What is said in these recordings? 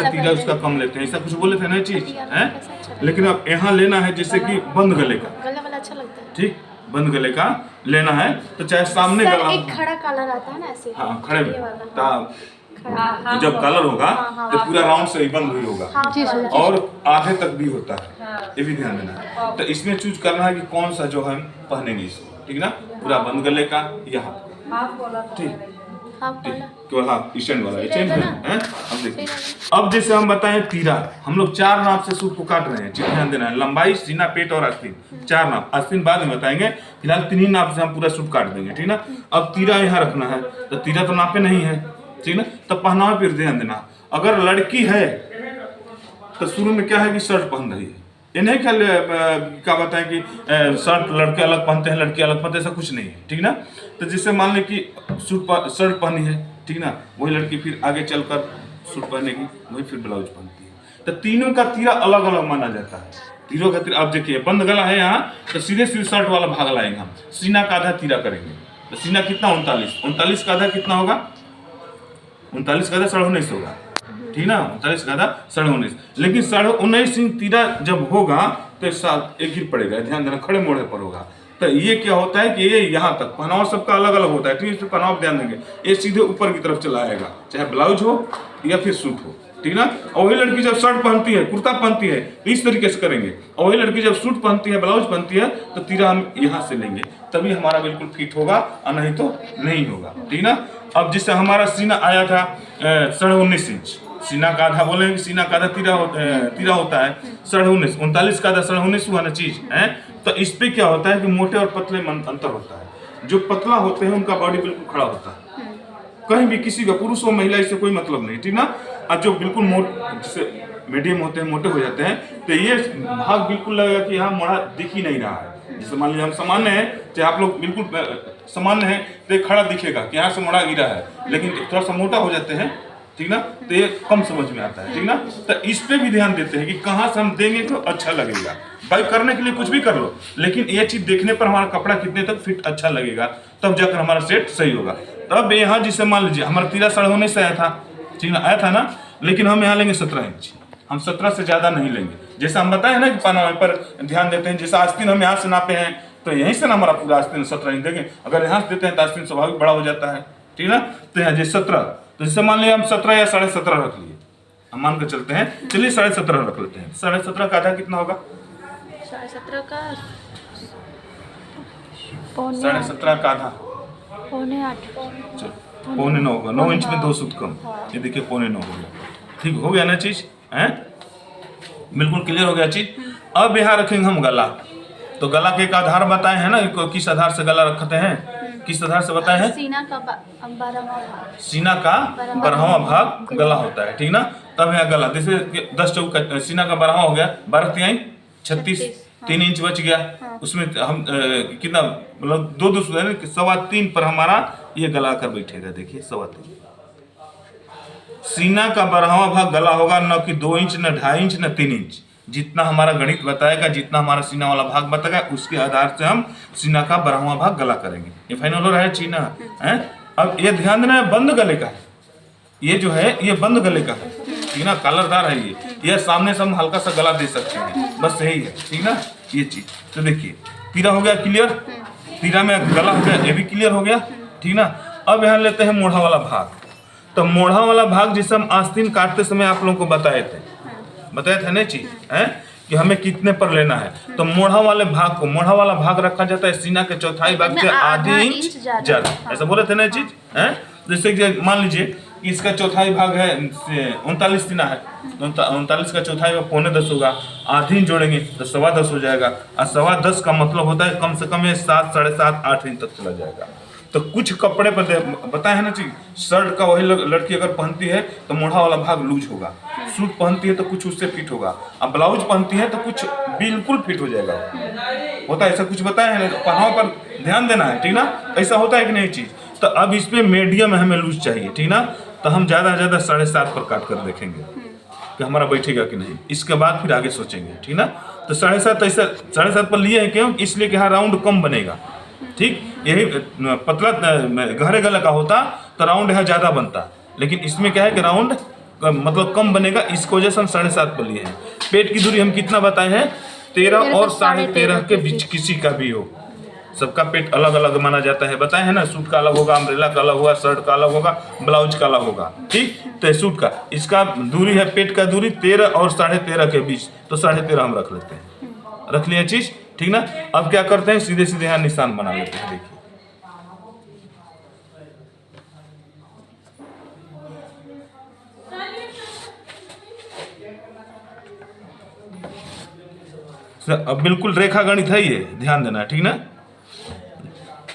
है तीरा उसका कम लेते हैं, ऐसा कुछ बोले थे ना चीज है। लेकिन अब यहाँ लेना है जैसे कि बंद गले का, गला वाला अच्छा लगता है। ठीक, बंद गले का लेना है तो चाहे सामने गला, एक खड़ा कलर आता है ना ऐसे, हाँ खड़े में, हाँ, जब कलर होगा तो पूरा राउंड से ही बंद हुई होगा और आधे तक भी होता है, ये भी ध्यान देना है। तो इसमें चूज करना है कि कौन सा जो हम पहनेंगे इसको, ठीक ना, पूरा बंद गले का या ठीक केवल हाँ स्टैंड वाला स्टैंड है। अब देखिए, अब जैसे हम बताएं तीरा, हम लोग 4 नाप से सूट को काट रहे हैं, ध्यान देना है, लंबाई, सीना, पेट और आस्तीन, 4 नाप, आस्तीन बाद में बताएंगे, फिलहाल 3 ही नाप से हम पूरा सूट काट देंगे, ठीक ना। अब तीरा यहाँ रखना है, तो तीरा तो नापे नहीं है, ठीक ना, तब पहनावा पर ध्यान देना। अगर लड़की है तो शुरू में क्या है कि शर्ट पहन रही है, ये नहीं क्या बताएं कि शर्ट लड़के अलग पहनते हैं लड़की अलग पहनते हैं, ऐसा कुछ नहीं है, ठीक ना। तो जिससे मान लें कि शर्ट पहनी है, ठीक ना, वही लड़की फिर आगे चलकर सूट पहनेगी, वही फिर ब्लाउज पहनती है। तो तीनों का तीरा अलग अलग माना जाता है। तीनों का तीरा, अब देखिए बंद गला है यहाँ, तो सीधे सीधे शर्ट वाला भाग लाएंगे हम, सीना का आधा तीरा करेंगे। तो सीना कितना 39 का आधा कितना होगा, 39 का आधा 19.5 होगा, ठीक ना, 39 का आधा 19.5। लेकिन 19.5 इंच तीरा जब होगा तो साथ एक गिर पड़ेगा, ध्यान देना, खड़े मोड़े पर होगा। तो ये क्या होता है कि ये यहाँ तक पहनावा सबका अलग अलग होता है, ठीक है, इसमें पहनावा ध्यान देंगे, ये सीधे ऊपर की तरफ चला आएगा, चाहे ब्लाउज हो या फिर सूट हो, ठीक ना। और वही लड़की जब शर्ट पहनती है, कुर्ता पहनती है, तो इस तरीके से करेंगे। और वही लड़की जब सूट पहनती है, ब्लाउज पहनती है, तो तीरा हम यहाँ से लेंगे, तभी हमारा बिल्कुल फिट होगा, और नहीं तो नहीं होगा, ठीक ना। अब जिससे हमारा सीना आया था 19.5 इंच, सीना का आधा बोलेंगे, सीना का आधा तीरा होता है 19.5, 39 का आधा 19.5 हुआ ना चीज है। तो इस पे क्या होता है कि मोटे और पतले में अंतर होता है। जो पतला होते हैं उनका बॉडी बिल्कुल खड़ा होता है, कहीं भी किसी का, पुरुष हो महिला, इससे कोई मतलब नहीं, ठीक ना। और जो बिल्कुल जैसे मीडियम होते हैं, मोटे हो जाते हैं, तो ये भाग बिल्कुल लगेगा कि यहाँ मोड़ा दिख ही नहीं रहा है। जैसे मान लीजिए हम सामान्य है, चाहे आप लोग बिल्कुल सामान्य है, तो खड़ा दिखेगा कि यहाँ से मोड़ा गिरा है, लेकिन थोड़ा सा मोटा हो जाते हैं, ठीक ना, तो ये कम समझ में आता है, ठीक ना। तो इस पे भी ध्यान देते हैं कि कहाँ से हम देंगे तो अच्छा लगेगा। भाई करने के लिए कुछ भी कर लो, लेकिन ये चीज देखने पर हमारा कपड़ा कितने तक फिट अच्छा लगेगा, तब जाकर हमारा सेट सही होगा। तब यहाँ जिसे मान लीजिए हमारा तीरा 19.5 आया था, ठीक ना, आया था ना, लेकिन हम यहाँ लेंगे 17 इंच, हम 17 से ज्यादा नहीं लेंगे। जैसे हम बताए ना कि पहनावे पर ध्यान देते हैं, जैसे आस्तीन हम यहाँ से नापे हैं, तो यहीं से ना हमारा पूरा आस्तीन 17 इंच देंगे। अगर यहाँ से देते हैं तो आस्तीन स्वाभाविक बड़ा हो जाता है, ठीक ना। तो यहाँ जैसे 17, तो जैसे मान लिया हम 17 या 17.5 रख लिए, हम मान कर चलते हैं, चलिए 17.5 रख लेते हैं। 17.5 का आधा कितना होगा, 17.5 का 17.5 का आधा 8.5, चलो 9.25 होगा, 9 इंच में 2 सूत कम, ये देखिए 9.25 हो गया, ठीक हो गया ना चीज है, बिल्कुल क्लियर हो गया चीज। अब यहाँ रखेंगे हम गला, तो गला के एक आधार बताए हैं ना, किस आधार से गला रखते हैं, किस आधार से बताए हैं, सीना का 12वां भाग, सीना का 12वां भाग गला होता है, ठीक ना। तब यहाँ गला, जैसे 10 चौका, सीना का 12वां हो गया, 12 तिहाई 36, 3 इंच बच गया, उसमें हम कितना मतलब 2 3.25 पर हमारा ये गला कर बैठेगा, देखिए 3.25। सीना का 12वां भाग गला होगा, न कि 2 इंच, न 2.5 इंच, न 3 इंच, जितना हमारा गणित बताएगा, जितना हमारा सीना वाला भाग बताएगा, उसके आधार से हम सीना का 12वां भाग गला करेंगे। ये फाइनल हो रहा है सीना है। अब ये ध्यान देना है, बंद गले का है, ये जो है ये बंद गले का है, ठीक ना, कलरदार है ये सामने से हम हल्का सा गला दे सकते हैं, बस यही है, ठीक ना, ये चीज। तो देखिए तीरा हो गया क्लियर, तीरा में गला हो गया, ये भी क्लियर हो गया, ठीक ना। अब यहाँ लेते हैं मोढ़ा वाला भाग। तो मोढ़ा वाला भाग जिसे हम आस्तीन काटते समय आप लोगों को बताए थे ना चीज है कि हमें कितने पर लेना है। तो मोढ़ा वाले भाग को, मोढ़ा वाला भाग रखा जाता है सीना के चौथाई भाग से आधे इंच ज्यादा, ऐसा बोले थे ना चीज है। जैसे मान लीजिए इसका चौथाई भाग है 39 सीना है, 39 का चौथाई भाग 9.25 होगा, आधी इंच जोड़ेंगे तो 10.25 हो जाएगा, और 10.25 का मतलब होता है कम से कम ये 7, 7.5, 8 इंच तक चला जाएगा। तो कुछ कपड़े पर बताया है ना चीज, शर्ट का वही लड़की अगर पहनती है तो मोढ़ा वाला भाग लूज होगा, सूट पहनती है तो कुछ उससे फिट होगा, अब ब्लाउज पहनती है तो कुछ बिल्कुल फिट हो जाएगा, होता है ऐसा कुछ बताया है ना। पहनावा पर ध्यान देना है, ठीक ना, ऐसा होता है कि नहीं चीज। तो अब इसमें मीडियम हमें लूज चाहिए, ठीक ना, तो हम ज्यादा से ज्यादा 7.5 पर काट कर देखेंगे कि हमारा बैठेगा कि नहीं, इसके बाद फिर आगे सोचेंगे, ठीक ना। तो 7.5 ऐसा 7.5 पर लिए हैं क्यों, इसलिए कि यहाँ राउंड कम बनेगा, ठीक। यही पतला गहरे गले का होता तो राउंड यहाँ ज्यादा बनता, लेकिन इसमें क्या है कि राउंड मतलब कम बनेगा, इसकी वजह से हम 7.5 पर लिए हैं। पेट की दूरी हम कितना बताए हैं? 13 और 13.5 के बीच किसी का भी हो, सबका पेट अलग अलग माना जाता है, बताए हैं ना। सूट का अलग होगा, अम्ब्रेला का अलग होगा, शर्ट का अलग होगा, ब्लाउज का अलग होगा, ठीक। तो सूट का इसका दूरी है, पेट का दूरी 13 और 13.5 के बीच, तो 13.5 हम रख लेते हैं। रख लिया चीज, ठीक ना। अब क्या करते हैं, सीधे सीधे यहाँ निशान बना लेते हैं। देखिए अब बिल्कुल रेखा गणित है ये, ध्यान देना, ठीक ना।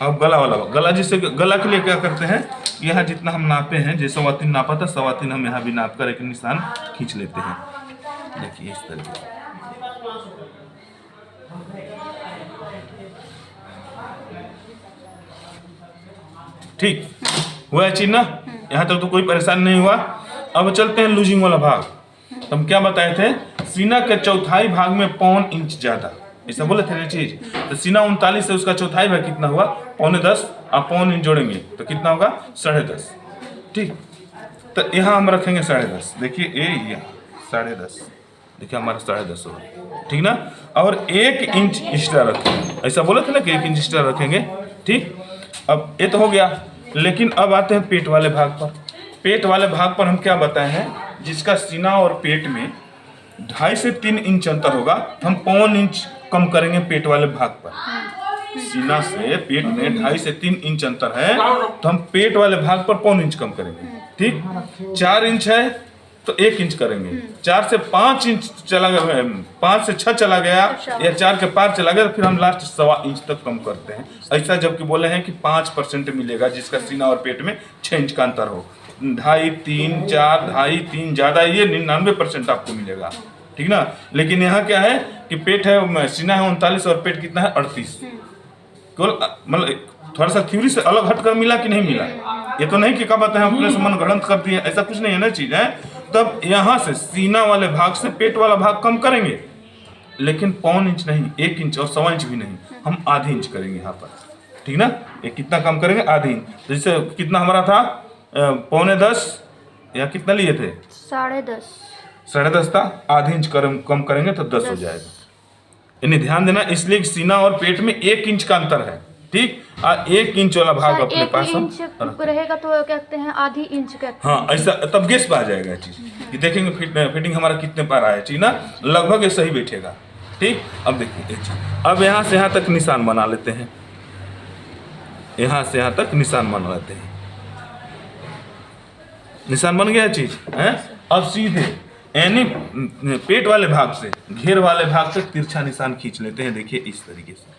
अब गला वाला, गला जिससे गला के लिए क्या करते हैं, यहाँ जितना हम नापे हैं, जैसे 3.25 नापा था, 3.25 हम यहाँ भी नाप कर एक निशान खींच लेते हैं। देखिए इस तरह से, ठीक हुआ चीज ना। यहाँ तक तो कोई परेशानी नहीं हुआ। अब चलते हैं लूजिंग वाला भाग। तो हम क्या बताए थे, सीना के चौथाई भाग में 1.25 इंच ज्यादा, ऐसा बोले थे ना चीज। तो सीना 39 से उसका चौथाई भाग कितना हुआ, 9.25, आप 1.25 इंच जोड़ेंगे तो कितना होगा, 10.5, ठीक। तो यहाँ हम रखेंगे 10.5, देखिए ये 10.5, देखिए हमारा 10.5 होगा, ठीक ना। और 1 इंच एक्स्ट्रा रखेंगे, ऐसा बोले थे ना कि 1 इंच एक्स्ट्रा रखेंगे, ठीक। अब ये तो हो गया, लेकिन अब आते हैं पेट वाले भाग पर। पेट वाले भाग पर हम क्या बताए हैं, जिसका सीना और पेट में 2.5 से 3 इंच अंतर होगा, हम 1.25 इंच कम करेंगे पेट वाले भाग पर। सीना से पेट में 2.5 से 3 इंच अंतर है, तो हम पेट वाले भाग पर 1.25 इंच कम करेंगे, ठीक। 4 इंच है तो 1 इंच करेंगे, 4 से 5 इंच चला गया, 5 से 6 चला गया या 4 के पार चला गया, तो फिर हम लास्ट 1.25 इंच तक कम करते हैं। ऐसा जबकि बोले हैं कि 5% मिलेगा, जिसका सीना और पेट में 6 इंच का अंतर हो। 2.5, 3, 4, 2.5, 3 ज्यादा, ये 99% आपको मिलेगा, ठीक ना। लेकिन यहाँ क्या है कि पेट है, सीना है 39 और पेट कितना है 38। केवल मतलब थोड़ा सा थ्योरी से अलग हटकर मिला कि नहीं मिला, ये तो नहीं कि क्या बताए हम अपने से मन गढ़ंत कर दिए, ऐसा कुछ नहीं है ना चीज है। तब यहाँ से सीना वाले भाग से पेट वाला भाग कम करेंगे, लेकिन 1.25 इंच नहीं, 1 इंच और 1.25 इंच भी नहीं, हम आधी इंच करेंगे यहाँ पर, ठीक ना। ये कितना कम करेंगे, आधी इंच। जैसे कितना हमारा था, 9.25 या कितना लिए थे, 10.5 था, आधी इंच कम करेंगे तो 10 हो जाएगा। यानी ध्यान देना, इसलिए सीना और पेट में 1 इंच का अंतर है, ठीक। 1 इंच वाला भाग अपने पास हम रहेगा तो कहते हैं आधी इंच कहते हैं। हाँ, ऐसा तब गेस पे आ जाएगा चीज, कि देखेंगे फिटिंग हमारा कितने पर आया, चीज ना, लगभग ये सही बैठेगा, ठीक। अब देखिए अब यहाँ से यहाँ तक निशान बना लेते हैं, यहाँ से यहाँ तक निशान बना लेते हैं। निशान बन गया चीज है। अब सीधे यानी पेट वाले भाग से घेर वाले भाग तक तिरछा निशान खींच लेते हैं। देखिए इस तरीके से,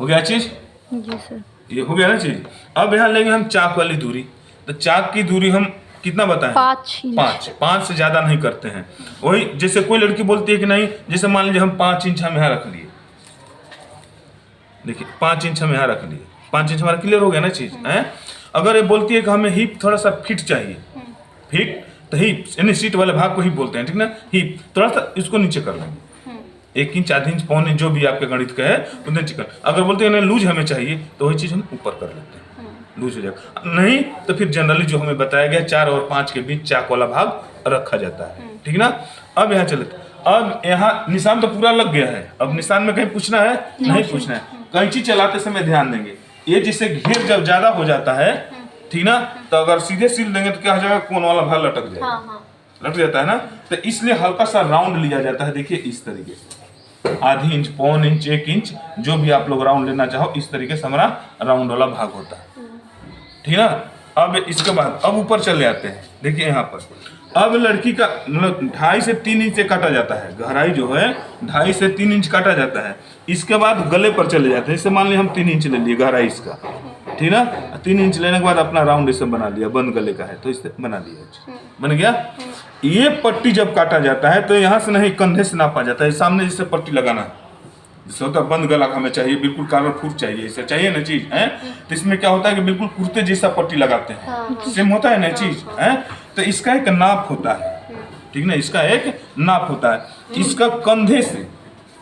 हो गया चीज, जी सर, ये हो गया ना चीज। अब यहाँ लेंगे हम चाक वाली दूरी। तो चाक की दूरी हम कितना बताएं, 5 से ज्यादा नहीं करते हैं। वही जैसे कोई लड़की बोलती है कि नहीं, जैसे मान लीजिए हम 5 इंच हम यहाँ रख लिए, देखिए 5 इंच हम यहाँ रख लिए, 5 इंच हमारा क्लियर हो गया ना चीज है। अगर ये बोलती है कि हमें हिप थोड़ा सा फिट चाहिए, फिट, तो हिप यानी सीट वाले भाग को हिप बोलते हैं, ठीक ना। हिप थोड़ा सा इसको नीचे कर लेंगे, 1 इंच, आधी इंच, 1.25 इंच, जो भी आपके गणित का है उतने नीचे कर। अगर बोलते हैं लूज हमें चाहिए, तो वही चीज हम ऊपर कर लेते हैं, लूज हो जाएगा। नहीं तो फिर जनरली जो हमें बताया गया 4 और 5 के बीच चाक वाला भाग रखा जाता है, ठीक ना। अब यहाँ चलते, अब यहाँ निशान तो पूरा लग गया है। अब निशान में कहीं पूछना है, नहीं पूछना है। कैंची चलाते समय ध्यान देंगे, ये जिससे घेर जब ज्यादा हो जाता है, ठीक ना, तो अगर सीधे सिल देंगे तो क्या हो जाएगा, कोन वाला भाग लटक जाएगा, लटक जाता है ना। तो इसलिए हल्का सा राउंड लिया जाता है। देखिए इस तरीके से, आधी इंच, 1.25 इंच, 1 इंच, जो भी आप लोग राउंड लेना चाहो, इस तरीके से हमारा राउंड वाला भाग होता है, ठीक ना। अब इसके बाद अब ऊपर चले जाते हैं। देखिए यहाँ पर अब लड़की का मतलब 2.5 से 3 इंच से काटा जाता है, गहराई जो है 2.5 से 3 इंच काटा जाता है। इसके बाद गले पर चले जाते हैं। जैसे मान लीजिए हम 3 इंच ले लिए गहराई इसका, ठीक ना। 3 इंच लेने के बाद अपना राउंड इसे बना लिया, बंद गले का है तो इसे बना लिया, बन गया। ये पट्टी जब काटा जाता है तो यहाँ से नहीं, कंधे से नापा जाता है, सामने जिससे पट्टी लगाना है, जैसे होता है बंद गला हमें चाहिए, बिल्कुल कलरफुल चाहिए, इसे चाहिए ना चीज है। तो इसमें क्या होता है कि बिल्कुल कुर्ते जैसा पट्टी लगाते हैं, सेम होता है ना चीज है। तो इसका एक नाप होता है, ठीक ना, इसका एक नाप होता है। इसका कंधे से,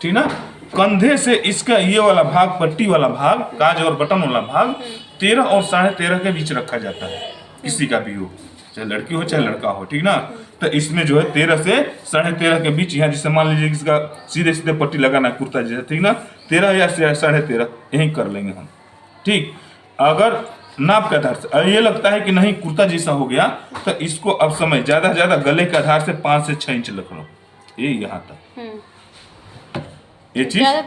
ठीक ना, कंधे से इसका ये वाला भाग, पट्टी वाला भाग, काज और बटन वाला भाग 13 और 13.5 के बीच रखा जाता है, किसी का भी हो, चाहे लड़की हो चाहे लड़का हो, ठीक ना। तो इसमें जो है 13 से 13.5 के बीच, यहाँ जिससे मान लीजिए इसका सीधे सीधे पट्टी लगाना है कुर्ता जैसे, ठीक ना, 13 या 13.5 यही कर लेंगे हम, ठीक। अगर नाप के आधार से ये लगता है कि नहीं कुर्ता जैसा हो गया, तो इसको अब समय ज्यादा से ज्यादा गले के आधार से 5 से 6 इंच रख लो, ये यहाँ तक, ये चीज यहाँ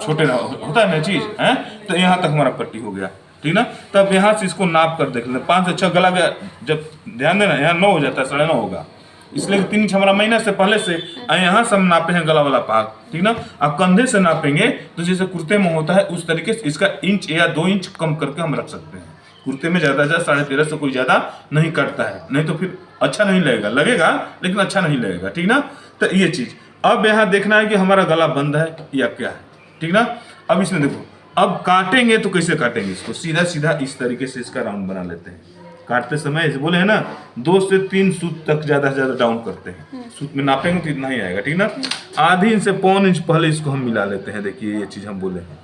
छोटे होता है ना चीज है, तो यहाँ तक हमारा पट्टी हो गया, ठीक ना। तब यहाँ से इसको नाप कर देख लेते, 5 से 6 गला गया, जब ध्यान देना यहाँ 9 हो जाता है, 9.5 होगा, इसलिए 3 इंच हमारा महीना से पहले से यहाँ से हम नापे हैं गला वाला भाग, ठीक ना। अब कंधे से नापेंगे तो जैसे कुर्ते में होता है उस तरीके से इसका इंच या 2 इंच कम करके हम रख सकते हैं। कुर्ते में ज्यादा 13.5 से कोई ज्यादा नहीं कटता है, नहीं तो फिर अच्छा नहीं लगेगा, लगेगा लेकिन अच्छा नहीं लगेगा, ठीक ना। तो ये चीज अब यहाँ देखना है कि हमारा गला बंद है या क्या है, ठीक ना। अब इसमें देखो, अब काटेंगे तो कैसे काटेंगे इसको, सीधा सीधा इस तरीके से इसका राउंड बना लेते हैं। काटते समय ऐसे बोले है ना 2 से 3 सूत तक ज्यादा से ज्यादा डाउन करते हैं, सूत में नापेंगे तो इतना ही आएगा, ठीक ना। आधी इंच से 1.25 इंच पहले इसको हम मिला लेते हैं। देखिए ये चीज हम बोले हैं,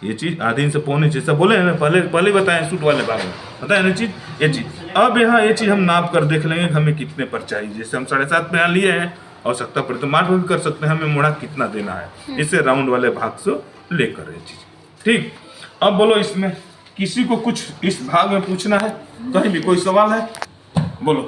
ये चीज आधी इंच से 1.25 इंच ऐसा बोले हैं ना, पहले बताएं सूट वाले भाग में बताए ना चीज, ये चीज। अब यहाँ ये चीज हम नाप कर देख लेंगे हमें कितने पर चाहिए, जैसे हम 7.5 पे यहाँ लिए हैं, आवश्यकता पड़े तो मार्क भी कर सकते हैं हमें मोड़ा कितना देना है, इसे राउंड वाले भाग से लेकर ये चीज, ठीक। अब बोलो इसमें किसी को कुछ इस भाग में पूछना है, कहीं भी कोई सवाल है बोलो।